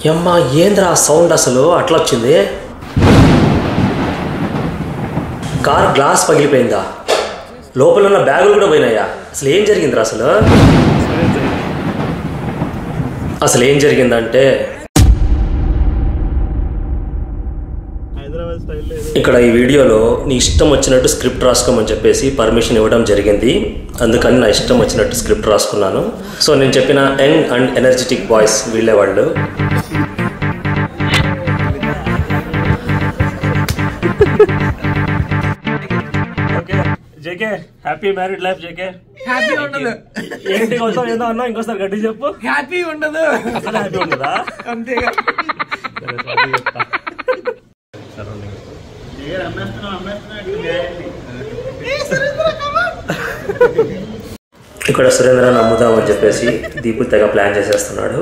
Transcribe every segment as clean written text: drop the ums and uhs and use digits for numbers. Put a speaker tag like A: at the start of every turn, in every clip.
A: యమ్మా ఏంద్రా సౌండ్ అసలు అట్లా వచ్చింది? కార్ గ్లాస్ పగిలిపోయిందా? లోపల ఉన్న బ్యాగులు కూడా పోయినాయా? అసలు ఏం జరిగిందిరా? అసలు ఏం జరిగిందంటే ఇక్కడ ఈ వీడియోలో నీ ఇష్టం వచ్చినట్టు స్క్రిప్ట్ రాసుకోమని చెప్పేసి పర్మిషన్ ఇవ్వడం జరిగింది. అందుకని నా ఇష్టం వచ్చినట్టు స్క్రిప్ట్ రాసుకున్నాను. సో నేను చెప్పిన యంగ్ అండ్ ఎనర్జెటిక్ బాయ్స్ వీళ్ళే వాళ్ళు. JK happy married life. JK
B: happy ఉండదు.
A: ఏంటి కోసం ఏదో అన్నా ఇంకోసారి గట్టి చెప్పు.
B: హ్యాపీ ఉండదు.
A: అసలు హ్యాపీ ఉండదా?
B: అంతేగా.
A: ఇక్కడ సురేంద్రని అమ్ముదామని చెప్పేసి దీపు తెగ ప్లాన్ చేసేస్తున్నాడు.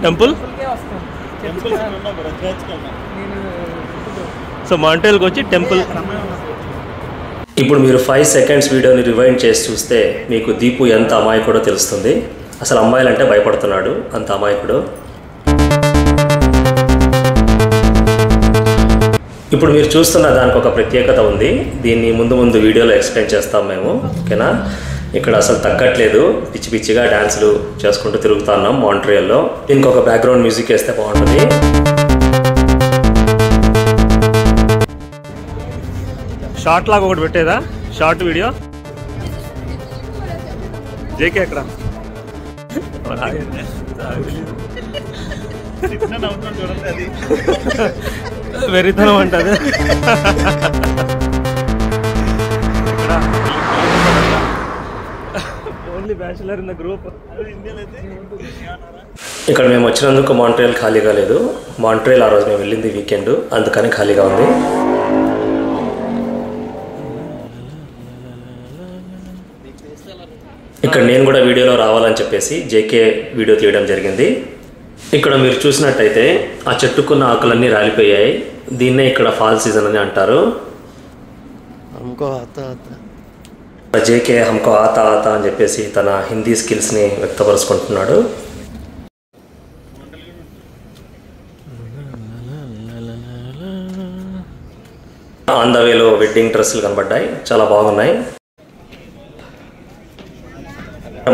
A: టెంపుల్ సో మాంటేల్కి వచ్చి టెంపుల్. ఇప్పుడు మీరు 5 సెకండ్స్ వీడియోని రివైండ్ చేసి చూస్తే మీకు దీపు ఎంత అమాయకుడో తెలుస్తుంది. అసలు అమ్మాయిలంటే భయపడుతున్నాడు, అంత అమాయకుడు. ఇప్పుడు మీరు చూస్తున్న దానికి ఒక ప్రత్యేకత ఉంది. దీన్ని ముందు వీడియోలో ఎక్స్ప్లెయిన్ చేస్తాం మేము, ఓకేనా? ఇక్కడ అసలు తగ్గట్లేదు, పిచ్చి పిచ్చిగా డ్యాన్సులు చేసుకుంటూ తిరుగుతున్నాం మాంట్రియల్లో. దీనికి ఒక బ్యాక్గ్రౌండ్ మ్యూజిక్ వేస్తే బాగుంటుంది. షార్ట్ లాగా ఒకటి పెట్టేదా? Short video. జేకే ఎక్కడ? వెరితనం అంటది. Only bachelor in the group. ఇక్కడ మేము వచ్చినందుకు మాంట్రియల్ ఖాళీగా లేదు. మాంట్రియల్ ఆ రోజు మేము వెళ్ళింది వీకెండ్, అందుకని ఖాళీగా ఉంది. ఇక్కడ నేను కూడా వీడియోలో రావాలని చెప్పేసి జేకే వీడియో తీయడం జరిగింది. ఇక్కడ మీరు చూసినట్టయితే ఆ చెట్టుకున్న ఆకులన్నీ రాలిపోయాయి. దీన్నే ఇక్కడ ఫాల్ సీజన్ అని అంటారు. జేకే హమ్కో ఆతా ఆతా అని చెప్పేసి తన హిందీ స్కిల్స్ని వ్యక్తపరుచుకుంటున్నాడు. ఆన్ ద వేలో వెడ్డింగ్ డ్రెస్సులు కనబడ్డాయి, చాలా బాగున్నాయి.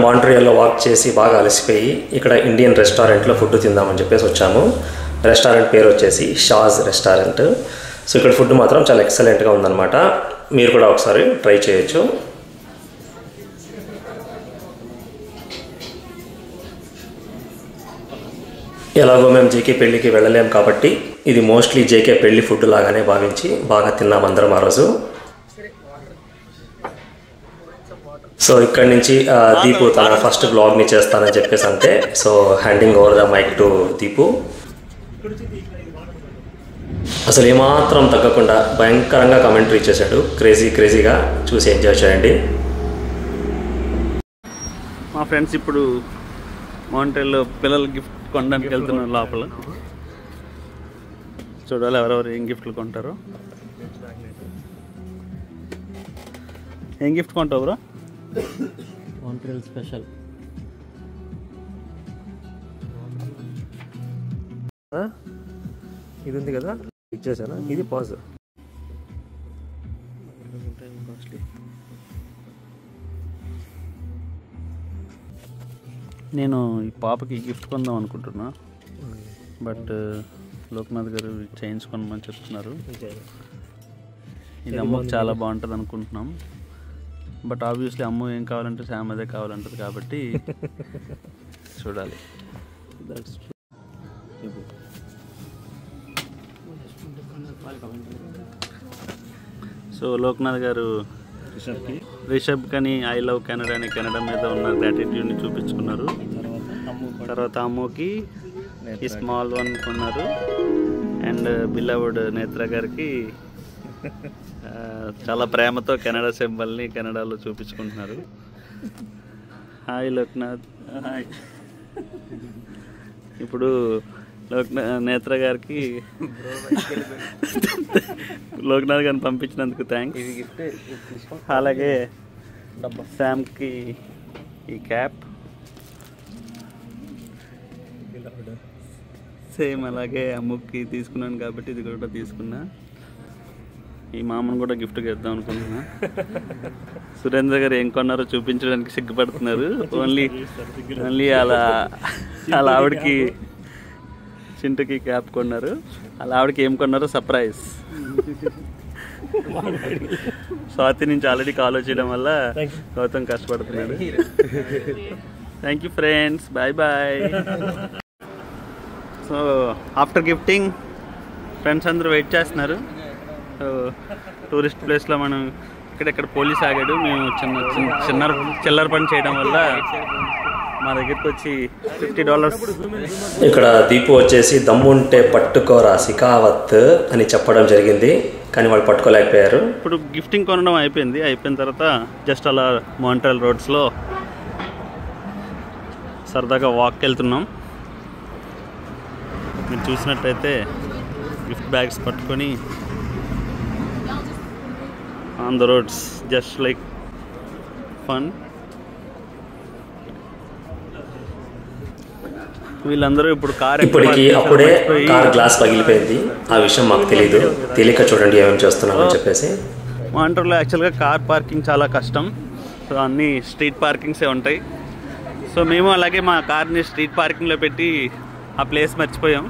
A: మాంట్రియల్లో వాక్ చేసి బాగా అలసిపోయి ఇక్కడ ఇండియన్ రెస్టారెంట్లో ఫుడ్ తిందామని చెప్పేసి వచ్చాము. రెస్టారెంట్ పేరు వచ్చేసి షాజ్ రెస్టారెంట్. సో ఇక్కడ ఫుడ్ మాత్రం చాలా ఎక్సలెంట్గా ఉందన్నమాట. మీరు కూడా ఒకసారి ట్రై చేయొచ్చు. ఎలాగో మేము జేకే పెళ్ళికి వెళ్ళలేము కాబట్టి ఇది మోస్ట్లీ జేకే పెళ్ళి ఫుడ్ లాగానే భావించి బాగా తిన్నాం అందరం ఆ రోజు. సో ఇక్కడి నుంచి దీపు తన ఫస్ట్ బ్లాగ్ని చేస్తానని చెప్పేసి అంటే, so handing over the mike to Deepu. అసలు ఏమాత్రం తగ్గకుండా భయంకరంగా కమెంటరీ చేశాడు, క్రేజీగా. చూసి ఎంజాయ్ చేయండి.
C: మా ఫ్రెండ్స్ ఇప్పుడు మాంట్రియల్లో పిల్లల గిఫ్ట్ కొనడానికి వెళ్తున్నారు. లోపల చూడాలి ఎవరెవరు ఏం గిఫ్ట్లు కొంటారో. ఏం గిఫ్ట్ కొంటావు బ్రో?
A: మాంట్రియల్ స్పెషల్ ఇది ఉంది కదా, ఇచ్చేసానా? ఇది పాజ్.
C: నేను ఈ పాపకి గిఫ్ట్ కొందాం అనుకుంటున్నా, బట్ లోక్నాథ్ గారు చైన్స్ కొనమని చెప్తున్నారు. ఇది అమ్మకు చాలా బాగుంటుంది అనుకుంటున్నాం, బట్ ఆబ్వియస్లీ అమ్మ ఏం కావాలంటే శామ్ అదే కావాలంటుంది కాబట్టి చూడాలి. సో లోక్నాథ్ గారు రిషబ్ కని ఐ లవ్ కెనడా అని కెనడా మీద ఉన్న గ్రాటిట్యూడ్ని చూపించుకున్నారు. తర్వాత అమ్మకి ఈ స్మాల్ వన్ కొన్నారు. అండ్ బిలవుడ్ నేత్ర గారికి చాలా ప్రేమతో కెనడా సింబల్ని కెనడాలో చూపించుకుంటున్నారు. హాయ్ లోక్నాథ్. హాయ్. ఇప్పుడు నేత్ర గారికి లోక్నాథ్ గారిని పంపించినందుకు థ్యాంక్స్. అలాగే శామ్కి ఈ క్యాప్, సేమ్ అలాగే అమ్ముకి తీసుకున్నాను కాబట్టి ఇది కూడా తీసుకున్నా. ఈ మామను కూడా గిఫ్ట్గా ఇద్దాం అనుకుంటున్నా. సురేంద్ర గారు ఏం కొన్నారో చూపించడానికి సిగ్గుపడుతున్నారు. ఓన్లీ అలా ఆవిడకి చింటకి క్యాప్ కొన్నారు. అలా ఆవిడకి ఏం కొన్నారో సర్ప్రైజ్. స్వాతి నుంచి ఆల్రెడీ కాల్ వచ్చేయడం వల్ల గౌతమ్ కష్టపడుతున్నాడు. Thank you friends, bye bye. So after gifting friends అందరూ వెయిట్ చేస్తున్నారు. టూరిస్ట్ ప్లేస్లో మనం ఇక్కడ పోలీస్ ఆగాడు. మేము చిల్లర పని చేయడం వల్ల మా దగ్గరికి వచ్చి $50.
A: ఇక్కడ దీపు వచ్చేసి దమ్ముంటే పట్టుకోరా సికావత్ అని చెప్పడం జరిగింది, కానీ వాళ్ళు పట్టుకోలేకపోయారు.
C: ఇప్పుడు గిఫ్టింగ్ కొనడం అయిపోయిన తర్వాత జస్ట్ అలా మాంట్రియల్ రోడ్స్లో సరదాగా వాక్కి వెళ్తున్నాం. మీరు చూసినట్టయితే గిఫ్ట్ బ్యాగ్స్ పట్టుకొని on the roads just like fun. వీళ్ళందరూ ఇప్పుడు
A: ఇప్పటికి అప్పుడే కార్ గ్లాస్ పగిలిపోయింది. ఆ విషయం మాకు తెలియక చూడండి ఏమేమి చేస్తున్నామని చెప్పేసి.
C: మాంట్రియల్లో యాక్చువల్గా కార్ పార్కింగ్ చాలా కష్టం. సో అన్నీ స్ట్రీట్ పార్కింగ్సే ఉంటాయి. సో మేము అలాగే మా కార్ని స్ట్రీట్ పార్కింగ్లో పెట్టి ఆ ప్లేస్ మర్చిపోయాం.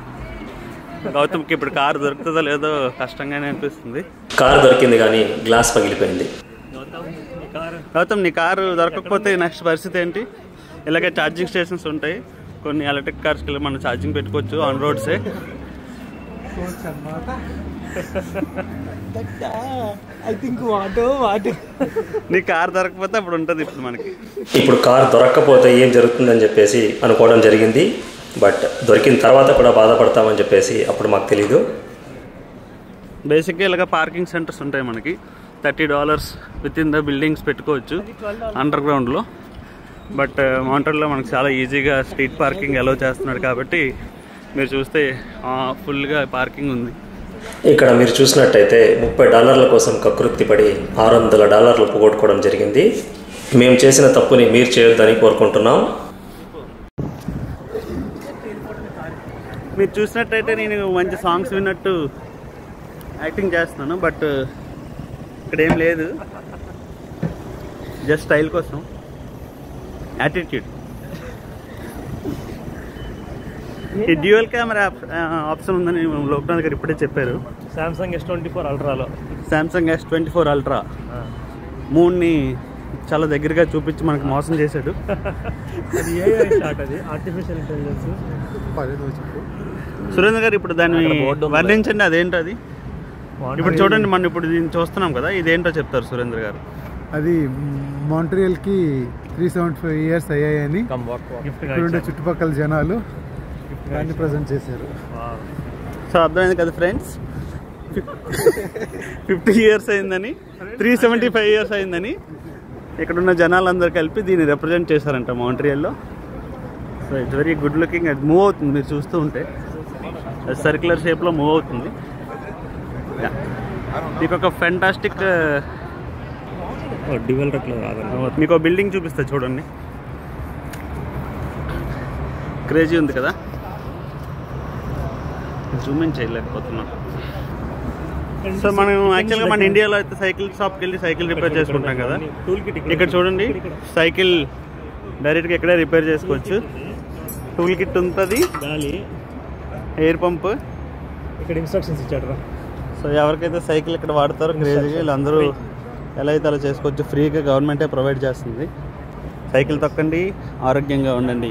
C: గౌతమ్కి ఇప్పుడు కారు దొరుకుతుందో లేదో కష్టంగానే అనిపిస్తుంది.
A: కారు దొరికింది కానీ గ్లాస్ పగిలిపోయింది.
C: గౌతమ్, నీ కారు దొరకకపోతే నెక్స్ట్ పరిస్థితి ఏంటి? ఇలాగే ఛార్జింగ్ స్టేషన్స్ ఉంటాయి, కొన్ని ఎలక్ట్రిక్ కార్స్కి మనం ఛార్జింగ్ పెట్టుకోవచ్చు ఆన్ రోడ్సే. నీ కార్ దొరకకపోతే అప్పుడు ఉంటుంది.
A: ఇప్పుడు కార్ దొరకకపోతే ఏం జరుగుతుందని చెప్పేసి అనుకోవడం జరిగింది. బట్ దొరికిన తర్వాత కూడా బాధపడతామని చెప్పేసి అప్పుడు మాకు తెలీదు.
C: బేసిక్గా ఇలాగ పార్కింగ్ సెంటర్స్ ఉంటాయి మనకి. $30 విత్ ఇన్ ద బిల్డింగ్స్ పెట్టుకోవచ్చు అండర్ గ్రౌండ్లో. బట్ మాంట్రియల్లో మనకు చాలా ఈజీగా స్ట్రీట్ పార్కింగ్ అలౌ చేస్తున్నాడు కాబట్టి మీరు చూస్తే ఫుల్గా పార్కింగ్ ఉంది.
A: ఇక్కడ మీరు చూసినట్టయితే $30 కోసం కకృతి పడి $600 పోగొట్టుకోవడం జరిగింది. మేము చేసిన తప్పుని మీరు చేయొద్దని కోరుకుంటున్నాం.
C: మీరు చూసినట్టయితే నేను మంచి సాంగ్స్ విన్నట్టు యాక్టింగ్ చేస్తున్నాను, బట్ ఇక్కడ ఏం లేదు. జస్ట్ స్టైల్ కోసం, యాటిట్యూడ్. ఈ డ్యూయల్ కెమెరా ఆప్షన్ ఉందని లోక్నాథ్ గారు ఇప్పుడే చెప్పారు.
B: Samsung S24 అల్ట్రాలో,
C: Samsung S24 ultra మూడ్ని చాలా దగ్గరగా చూపించి మనకు మోసం చేశాడు.
B: అది AI షాట్, అది ఆర్టిఫిషియల్ ఇంటెలిజెన్స్.
C: సురేంద్ర గారు ఇప్పుడు దాన్ని వర్ణించండి, అదేంటో అది. ఇప్పుడు చూడండి, మనం ఇప్పుడు దీన్ని చూస్తున్నాం కదా, ఇదేంటో చెప్తారు సురేంద్ర గారు.
D: అది మాంట్రియల్కి 375 years అయ్యాయని ఇక్కడ చుట్టుపక్కల జనాలు దాన్ని ప్రజెంట్ చేశారు.
C: సో అర్థమైంది కదా ఫ్రెండ్స్, 50 years అయిందని, 375 years అయిందని ఇక్కడున్న జనాలందరూ కలిపి దీన్ని రిప్రజెంట్ చేశారంట మాంట్రియల్లో. So it's very good looking. అది మూవ్ అవుతుంది, మీరు చూస్తూ ఉంటే సర్క్యులర్ షేప్లో మూవ్ అవుతుంది. మీకు ఒక ఫెంటాస్టిక్ మీకు ఒక బిల్డింగ్ చూపిస్తా చూడండి. క్రేజీ ఉంది కదా, జూమ్ ఇన్ చేయలేకపోతున్నాం. సో మనం యాక్చువల్గా మన ఇండియాలో అయితే సైకిల్ షాప్కి వెళ్ళి సైకిల్ రిపేర్ చేసుకుంటాం కదా, ఇక్కడ చూడండి సైకిల్ డైరెక్ట్గా ఇక్కడే రిపేర్ చేసుకోవచ్చు. టూల్ కిట్ ఉంటుంది, ఎయిర్ పంప్,
B: ఇక్కడ ఇన్స్ట్రక్షన్స్ ఇచ్చాడు.
C: సో ఎవరికైతే సైకిల్ ఇక్కడ వాడతారో క్రేజీగా వీళ్ళందరూ ఎలా అయితే అలా చేసుకోవచ్చు. ఫ్రీగా గవర్నమెంటే ప్రొవైడ్ చేస్తుంది. సైకిల్ తొక్కండి, ఆరోగ్యంగా ఉండండి.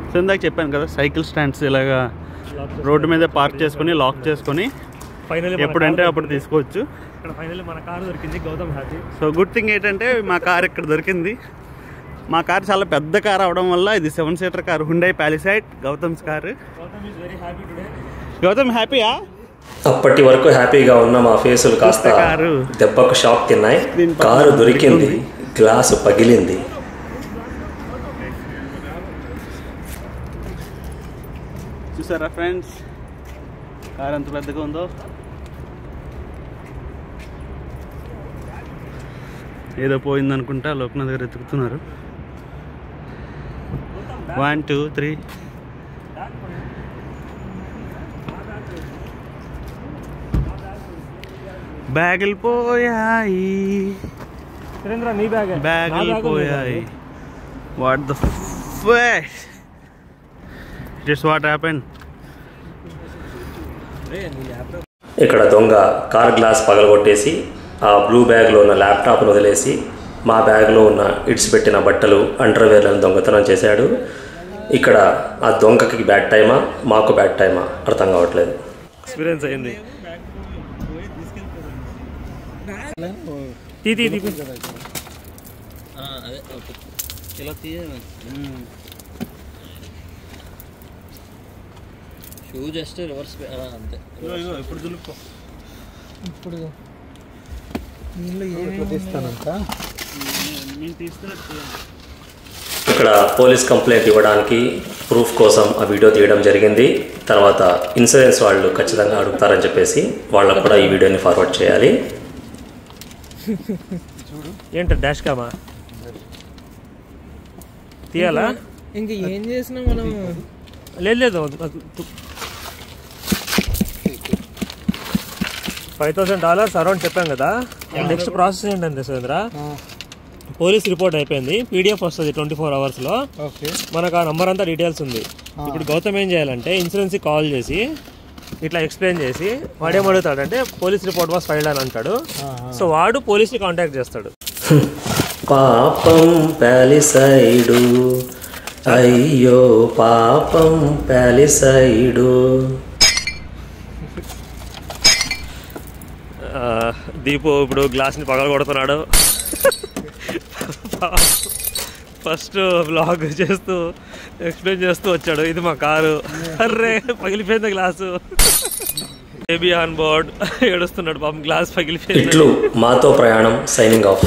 C: సో ఇందాక చెప్పాను కదా, సైకిల్ స్టాండ్స్ ఇలాగా రోడ్డు మీద పార్క్ చేసుకొని లాక్ చేసుకొని ఎప్పుడంటే అప్పుడు తీసుకోవచ్చు.
B: మన కారు దొరికింది, Gautam happy.
C: So good thing ఏంటంటే మా కార్ ఇక్కడ దొరికింది. మా కార్ చాలా పెద్ద కార్ అవడం వల్ల ఇది 7-seater car, Hyundai Palisade, Gautam's car. Gautam హ్యాపీయా?
A: అప్పటి వరకు హ్యాపీగా ఉన్న మా ఫేసులు కాస్త దెబ్బకు షాక్ తిన్నాయి. కారు దొరికింది, గ్లాసు పగిలింది.
C: చూసారా ఫ్రెండ్స్, కార్ ఎంత పెద్దగా ఉందో. ఏదో పోయిందనుకుంటా లోక్నాథ్ గారు ఎత్తుకుతున్నారు. 1 2 3 బ్యాగులు పోయాయి,
B: సురేంద్ర నీ బ్యాగ్
C: బ్యాగులు పోయాయి. What the fuck, just what happen.
A: ఇక్కడ దొంగ కార్ గ్లాస్ పగలగొట్టేసి ఆ బ్లూ బ్యాగ్లో ఉన్న ల్యాప్టాప్ను వదిలేసి మా బ్యాగ్లో ఉన్న ఇడిచిపెట్టిన బట్టలు అండర్వేర్లను దొంగతనం చేశాడు. ఇక్కడ ఆ దొంగకి బ్యాడ్ టైమా మాకు బ్యాడ్ టైమా అర్థం కావట్లేదు.
B: ఎక్స్పీరియన్స్ అయింది.
E: షూ జస్ట్ రివర్స్ అంతే.
C: ఇప్పుడు దులుపుకో.
E: ఇప్పుడు
A: ఇక్కడ పోలీస్ కంప్లైంట్ ఇవ్వడానికి ప్రూఫ్ కోసం ఆ వీడియో తీయడం జరిగింది. తర్వాత ఇన్సూరెన్స్ వాళ్ళు ఖచ్చితంగా అడుగుతారని చెప్పేసి వాళ్ళకు కూడా ఈ వీడియోని ఫార్వర్డ్ చేయాలి.
B: ఏంటి డాష్ కామా తీయాలా?
E: ఇంక ఏం చేసినా మనం
B: లేదు $5,000 అరౌండ్ చెప్పాం కదా. నెక్స్ట్ ప్రాసెస్ ఏంటంటే సురేంద్ర, పోలీస్ రిపోర్ట్ అయిపోయింది, PDF వస్తుంది 24 అవర్స్లో. మనకు ఆ నంబర్ అంతా డీటెయిల్స్ ఉంది. ఇప్పుడు గౌతమ్ ఏం చేయాలంటే ఇన్సూరెన్స్కి కాల్ చేసి ఇట్లా ఎక్స్ప్లెయిన్ చేసి వాడేమడుగుతాడంటే పోలీస్ రిపోర్ట్ వాస్ ఫైల్డ్ అని అంటాడు. సో వాడు పోలీస్ని కాంటాక్ట్ చేస్తాడు.
A: పాపం ప్యాలిసైడు, అయ్యో పాపం ప్యాలిసైడు.
B: దీపు ఇప్పుడు గ్లాస్ని పగల కొడుతున్నాడు. ఫస్ట్ వ్లాగ్ చేస్తూ ఎక్స్ప్లెయిన్ చేస్తూ వచ్చాడు, ఇది మా కారు, అర్రే పగిలిపోయింది గ్లాసు, బేబీ ఆన్ బోర్డ్ ఏడుస్తున్నాడు పాపం, గ్లాస్ పగిలిపోయింది.
A: ఇట్లు మాతో ప్రయాణం, సైనింగ్ ఆఫ్.